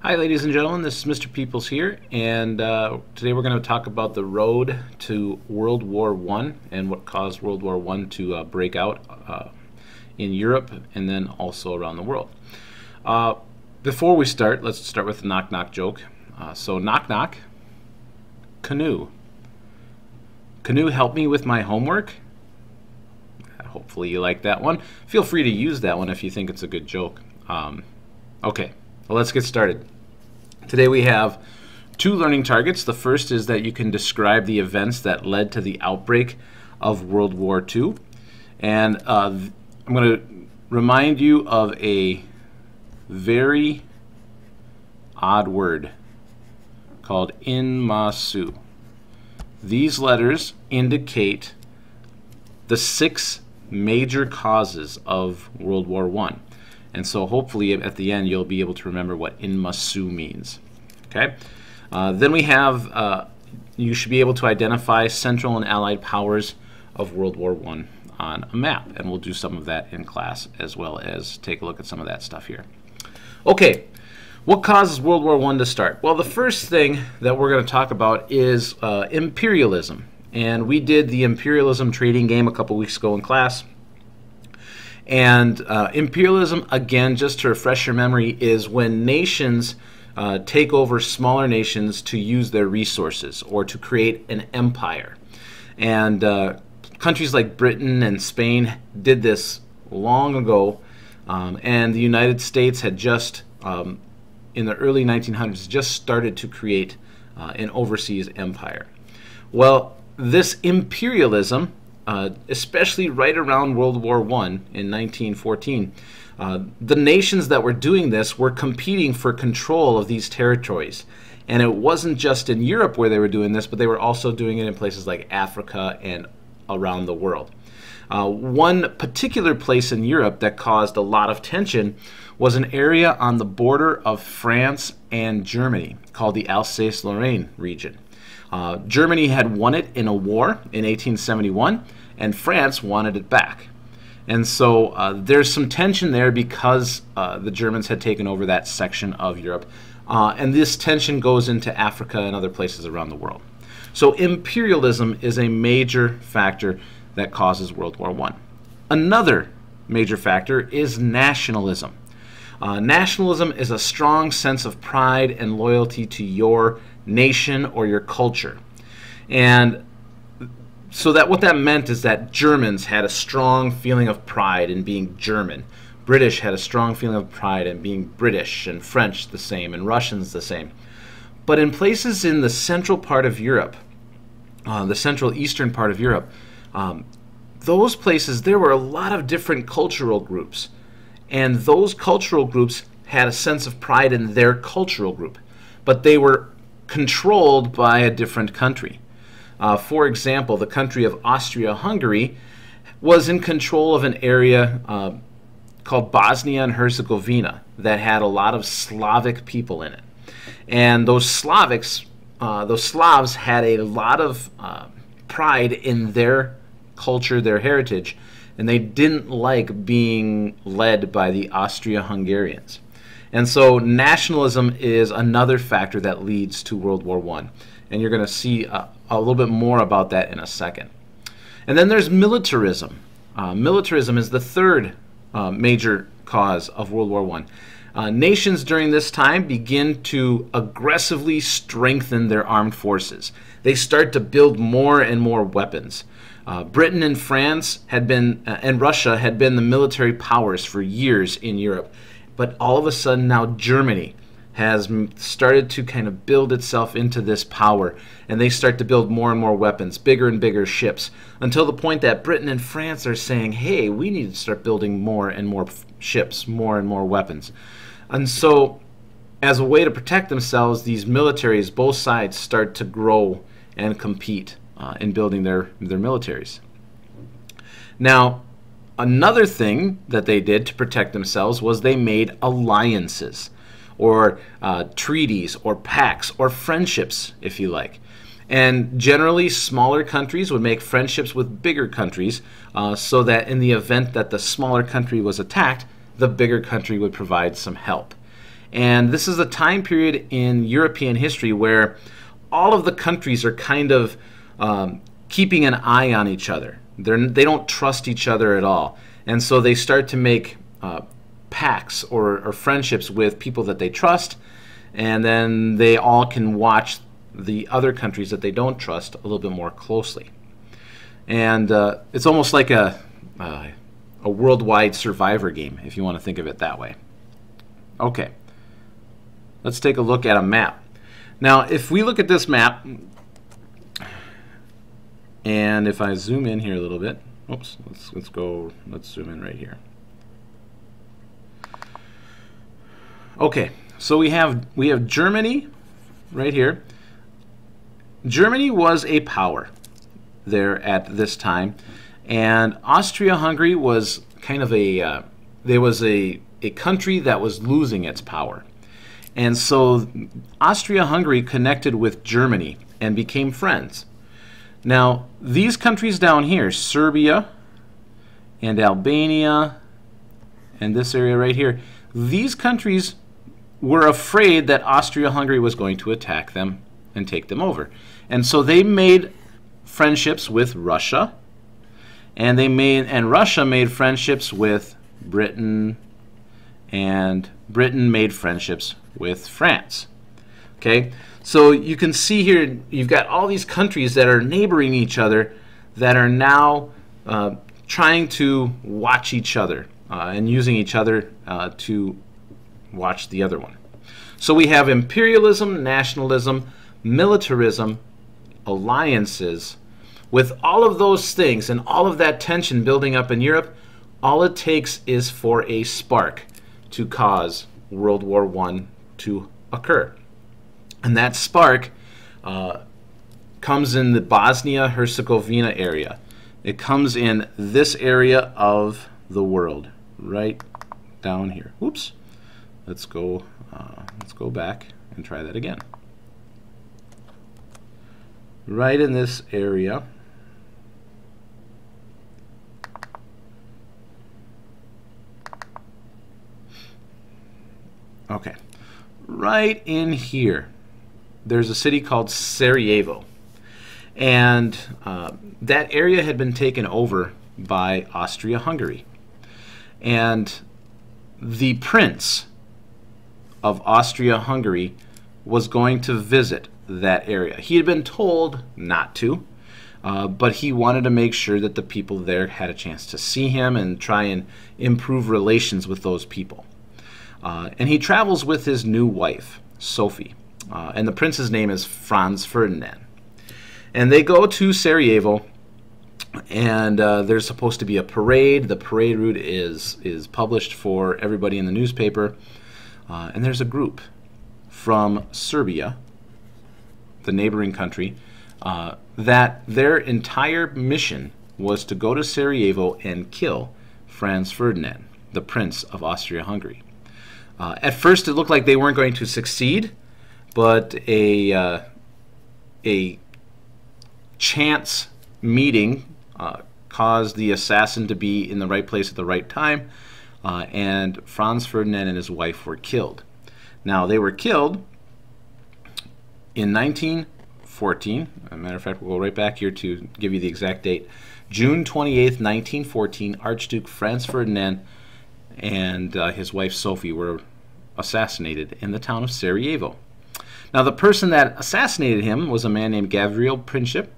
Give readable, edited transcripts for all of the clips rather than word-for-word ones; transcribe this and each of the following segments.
Hi, ladies and gentlemen. This is Mr. Peoples here, and today we're going to talk about the road to World War I and what caused World War I to break out in Europe and then also around the world. Before we start, let's start with the knock-knock joke. So knock-knock, canoe. Canoe, help me with my homework? Hopefully you like that one. Feel free to use that one if you think it's a good joke. Okay. Well, let's get started. Today we have two learning targets. The first is that you can describe the events that led to the outbreak of World War II. And I'm going to remind you of a very odd word called in masu. These letters indicate the 6 major causes of World War I. And so hopefully at the end you'll be able to remember what in masu means. Okay. Then we have, you should be able to identify Central and Allied powers of World War I on a map. And we'll do some of that in class as well as take a look at some of that stuff here. Okay. What causes World War I to start? Well, the first thing that we're going to talk about is imperialism. And we did the imperialism trading game a couple weeks ago in class. And imperialism, again, just to refresh your memory, is when nations take over smaller nations to use their resources or to create an empire. And countries like Britain and Spain did this long ago, and the United States had just, in the early 1900s, just started to create an overseas empire. Well, this imperialism, especially right around World War I in 1914, the nations that were doing this were competing for control of these territories. And it wasn't just in Europe where they were doing this, but they were also doing it in places like Africa and around the world. One particular place in Europe that caused a lot of tension was an area on the border of France and Germany called the Alsace-Lorraine region. Germany had won it in a war in 1871, and France wanted it back. And so there's some tension there because the Germans had taken over that section of Europe. And this tension goes into Africa and other places around the world. So imperialism is a major factor that causes World War I. Another major factor is nationalism. Nationalism is a strong sense of pride and loyalty to your nation or your culture. And so that what that meant is that Germans had a strong feeling of pride in being German. British had a strong feeling of pride in being British, and French the same, and Russians the same. But in places in the central part of Europe, the central eastern part of Europe, those places, there were a lot of different cultural groups. And those cultural groups had a sense of pride in their cultural group. But they were controlled by a different country. For example, the country of Austria-Hungary was in control of an area called Bosnia and Herzegovina that had a lot of Slavic people in it. And those Slavs had a lot of pride in their culture, their heritage, and they didn't like being led by the Austria-Hungarians. And so nationalism is another factor that leads to World War I. And you're going to see a little bit more about that in a second. And then there's militarism. Militarism is the third major cause of World War I. Nations during this time begin to aggressively strengthen their armed forces. They start to build more and more weapons. Britain and France had been, and Russia had been the military powers for years in Europe. But all of a sudden now Germany has started to kind of build itself into this power, and they start to build more and more weapons, bigger and bigger ships, until the point that Britain and France are saying, hey, we need to start building more and more ships, more and more weapons. And so as a way to protect themselves, these militaries, both sides, start to grow and compete in building their militaries. Now, another thing that they did to protect themselves was they made alliances, or treaties, or pacts, or friendships, if you like. And generally, smaller countries would make friendships with bigger countries so that in the event that the smaller country was attacked, the bigger country would provide some help. And this is a time period in European history where all of the countries are kind of keeping an eye on each other. They don't trust each other at all. And so they start to make pacts or friendships with people that they trust, and then they all can watch the other countries that they don't trust a little bit more closely. And it's almost like a worldwide survivor game, if you want to think of it that way. Okay, let's take a look at a map. Now, if we look at this map, and if I zoom in here a little bit, oops, let's zoom in right here. Okay, so we have Germany right here. Germany was a power there at this time, and Austria-Hungary was kind of a country that was losing its power. And so Austria-Hungary connected with Germany and became friends. Now, these countries down here, Serbia and Albania and this area right here, these countries were afraid that Austria-Hungary was going to attack them and take them over. And so they made friendships with Russia, and Russia made friendships with Britain, and Britain made friendships with France. Okay, so you can see here you've got all these countries that are neighboring each other that are now trying to watch each other and using each other to watch the other one. So we have imperialism, nationalism, militarism, alliances. With all of those things and all of that tension building up in Europe, all it takes is for a spark to cause World War I to occur. And that spark comes in the Bosnia-Herzegovina area. It comes in this area of the world, right down here. Oops. Let's go back and try that again. Right in this area. Okay, right in here, there's a city called Sarajevo, and that area had been taken over by Austria-Hungary, and the Prince of Austria-Hungary was going to visit that area. He had been told not to, but he wanted to make sure that the people there had a chance to see him and try and improve relations with those people. And he travels with his new wife, Sophie, and the prince's name is Franz Ferdinand. And they go to Sarajevo, and there's supposed to be a parade. The parade route is published for everybody in the newspaper, and there's a group from Serbia, the neighboring country, that their entire mission was to go to Sarajevo and kill Franz Ferdinand, the Prince of Austria-Hungary. At first, it looked like they weren't going to succeed, but a chance meeting caused the assassin to be in the right place at the right time, and Franz Ferdinand and his wife were killed. Now, they were killed in 1914. As a matter of fact, we'll go right back here to give you the exact date. June 28th, 1914, Archduke Franz Ferdinand and his wife Sophie were assassinated in the town of Sarajevo. Now, the person that assassinated him was a man named Gavril Princip,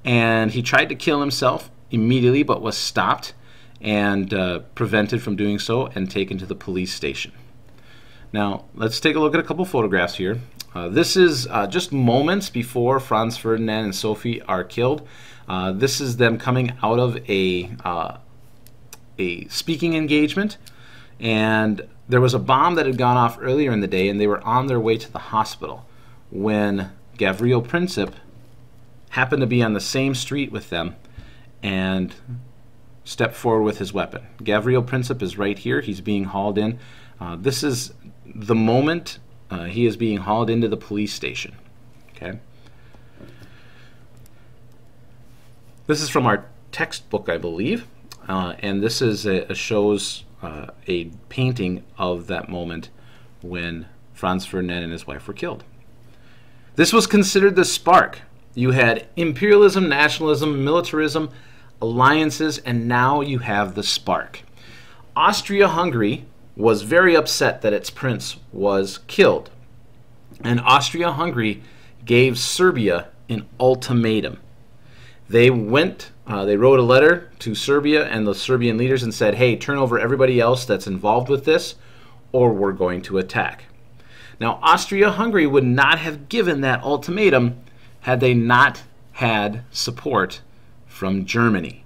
and he tried to kill himself immediately but was stopped and prevented from doing so and taken to the police station. Now, let's take a look at a couple photographs here. This is just moments before Franz Ferdinand and Sophie are killed. This is them coming out of a speaking engagement, and there was a bomb that had gone off earlier in the day, and they were on their way to the hospital when Gavril Princip happened to be on the same street with them and stepped forward with his weapon. Gavril Princip is right here. He's being hauled in. This is the moment he is being hauled into the police station. Okay. This is from our textbook, I believe, and this is shows a painting of that moment when Franz Ferdinand and his wife were killed. This was considered the spark. You had imperialism, nationalism, militarism, alliances, and now you have the spark. Austria-Hungary was very upset that its prince was killed. And Austria-Hungary gave Serbia an ultimatum. They wrote a letter to Serbia and the Serbian leaders and said, hey, turn over everybody else that's involved with this, or we're going to attack. Now, Austria-Hungary would not have given that ultimatum had they not had support from Germany.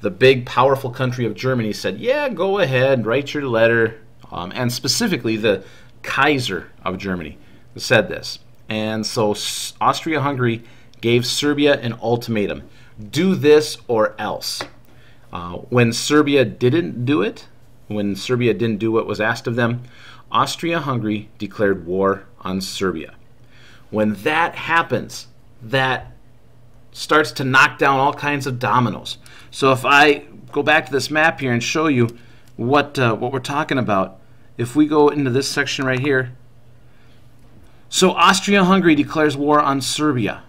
The big, powerful country of Germany said, yeah, go ahead, write your letter. And specifically, the Kaiser of Germany said this. And so Austria-Hungary gave Serbia an ultimatum. Do this or else. When Serbia didn't do it, when Serbia didn't do what was asked of them, Austria-Hungary declared war on Serbia. When that happens, that starts to knock down all kinds of dominoes. So if I go back to this map here and show you what we're talking about, if we go into this section right here, so Austria-Hungary declares war on Serbia.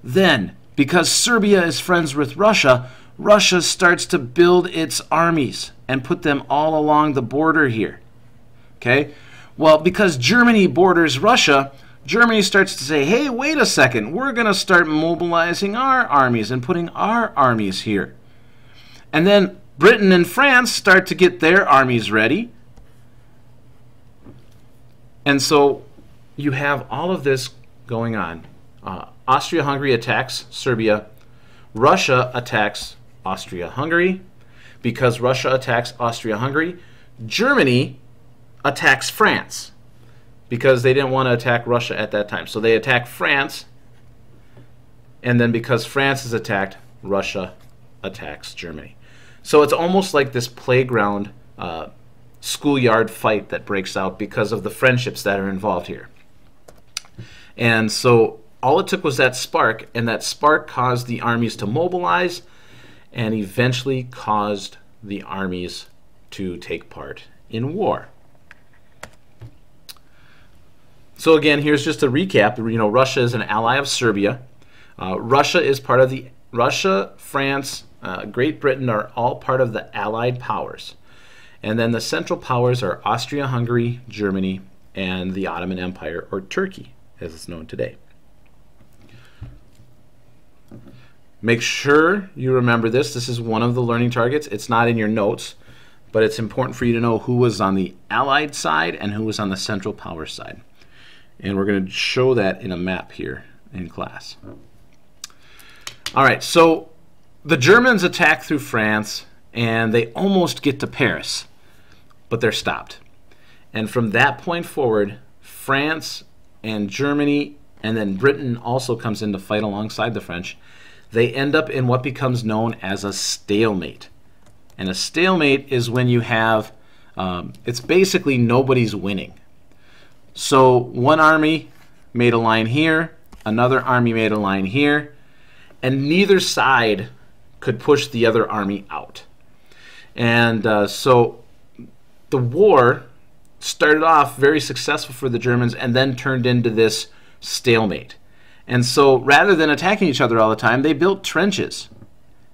Then, because Serbia is friends with Russia, Russia starts to build its armies and put them all along the border here. Okay? Well, because Germany borders Russia, Germany starts to say, hey, wait a second, we're going to start mobilizing our armies and putting our armies here. And then Britain and France start to get their armies ready. And so you have all of this going on. Austria-Hungary attacks Serbia. Russia attacks Austria-Hungary. Because Russia attacks Austria-Hungary, Germany attacks France because they didn't want to attack Russia at that time. So they attack France, and then because France is attacked, Russia attacks Germany. So it's almost like this playground, schoolyard fight that breaks out because of the friendships that are involved here. And so all it took was that spark, and that spark caused the armies to mobilize and eventually caused the armies to take part in war. So again, here's just a recap. You know, Russia is an ally of Serbia. Russia is part of the Russia, France, Great Britain are all part of the Allied powers. And then the Central Powers are Austria-Hungary, Germany, and the Ottoman Empire, or Turkey, as it's known today. Make sure you remember this. This is one of the learning targets. It's not in your notes, but it's important for you to know who was on the Allied side and who was on the Central Powers side. And we're going to show that in a map here in class. All right, so the Germans attack through France, and they almost get to Paris, but they're stopped. And from that point forward, France and Germany, and then Britain also comes in to fight alongside the French. They end up in what becomes known as a stalemate. And a stalemate is when you have, it's basically nobody's winning. So one army made a line here, another army made a line here, and neither side could push the other army out. And so the war started off very successful for the Germans and then turned into this stalemate. And so rather than attacking each other all the time, they built trenches.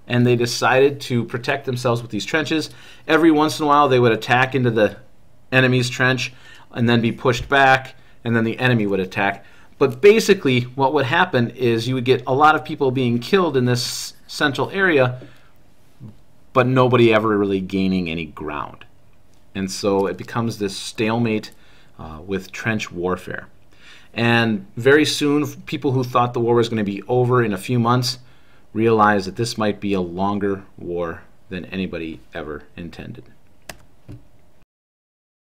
And they decided to protect themselves with these trenches. Every once in a while, they would attack into the enemy's trench and then be pushed back, and then the enemy would attack. But basically, what would happen is you would get a lot of people being killed in this central area, but nobody ever really gaining any ground. And so it becomes this stalemate with trench warfare. And very soon, people who thought the war was going to be over in a few months realized that this might be a longer war than anybody ever intended.